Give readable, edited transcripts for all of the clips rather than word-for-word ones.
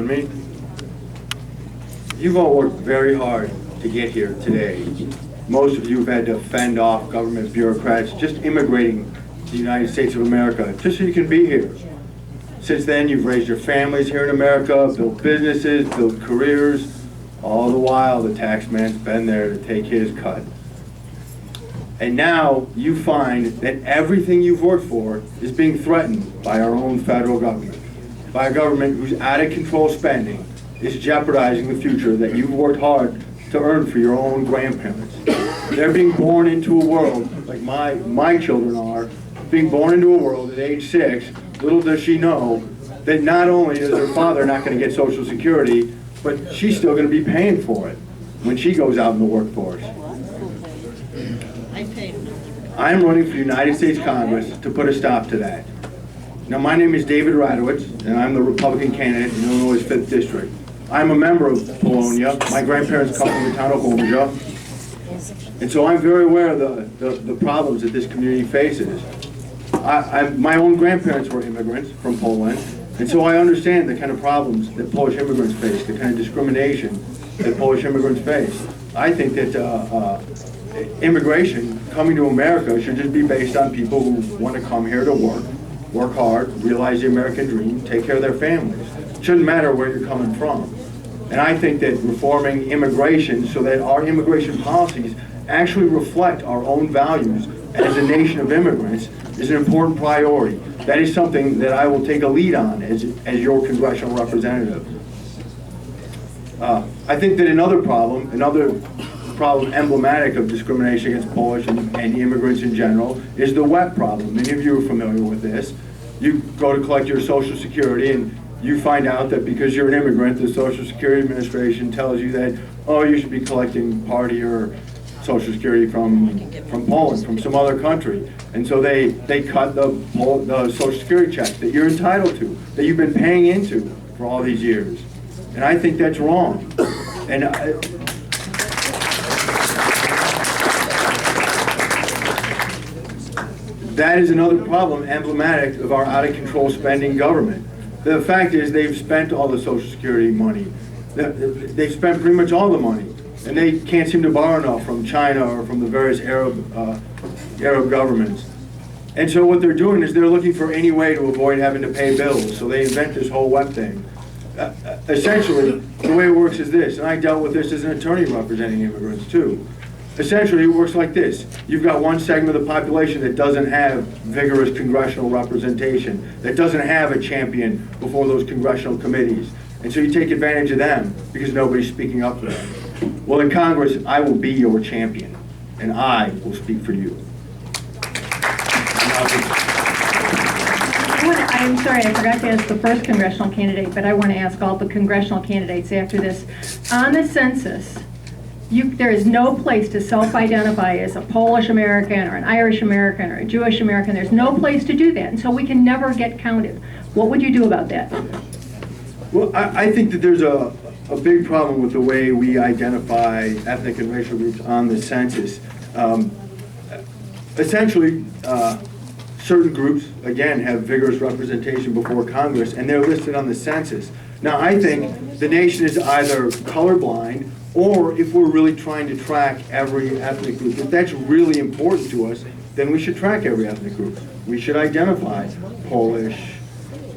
me? You've all worked very hard to get here today. Most of you have had to fend off government bureaucrats just immigrating to the United States of America just so you can be here. Since then, you've raised your families here in America, built businesses, built careers. All the while, the tax man's been there to take his cut. And now you find that everything you've worked for is being threatened by our own federal government, by a government whose out-of-control spending is jeopardizing the future that you've worked hard to earn for your own grandparents. They're being born into a world, like my children are, being born into a world at age 6, little does she know that not only is her father not going to get Social Security, but she's still going to be paying for it when she goes out in the workforce. I'm running for United States Congress to put a stop to that. Now, my name is David Radowitz, and I'm the Republican candidate in Illinois' 5th District. I'm a member of Polonia. My grandparents come from the town of Homja. And so I'm very aware of the problems that this community faces. My own grandparents were immigrants from Poland, and so I understand the kind of problems that Polish immigrants face, the kind of discrimination that Polish immigrants face. I think that immigration coming to America should just be based on people who want to come here to work hard, realize the American dream, take care of their families. It shouldn't matter where you're coming from. And I think that reforming immigration so that our immigration policies actually reflect our own values as a nation of immigrants is an important priority. That is something that I will take a lead on as your congressional representative. I think that another problem emblematic of discrimination against Polish and immigrants in general is the WEP problem. Many of you are familiar with this. You go to collect your Social Security and you find out that because you're an immigrant, the Social Security Administration tells you that, oh, you should be collecting part of your Social Security from Poland, from some other country. And so they cut the Social Security check that you're entitled to, that you've been paying into for all these years. And I think that's wrong. And that is another problem emblematic of our out-of-control spending government. The fact is they've spent all the Social Security money. They've spent pretty much all the money. And they can't seem to borrow enough from China or from the various Arab governments. And so what they're doing is they're looking for any way to avoid having to pay bills. So they invent this whole WEP thing. Essentially, the way it works is this, and I dealt with this as an attorney representing immigrants too. Essentially, it works like this. You've got one segment of the population that doesn't have vigorous congressional representation, that doesn't have a champion before those congressional committees. And so you take advantage of them because nobody's speaking up for them. Well, in Congress, I will be your champion, and I will speak for you. I'm sorry, I forgot to ask the first congressional candidate, but I want to ask all the congressional candidates after this. On the census, there is no place to self-identify as a Polish American or an Irish American or a Jewish American. There's no place to do that, and so we can never get counted. What would you do about that? Well, I think that there's a big problem with the way we identify ethnic and racial groups on the census. Essentially, certain groups, again, have vigorous representation before Congress, and they're listed on the census. Now, I think the nation is either colorblind, or if we're really trying to track every ethnic group, if that's really important to us, then we should track every ethnic group. We should identify Polish,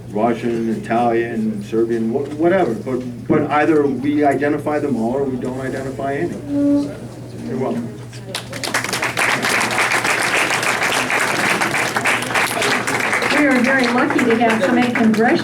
Russian, Italian, Serbian, whatever. But either we identify them all or we don't identify any. You're welcome. We are very lucky to have so many congressional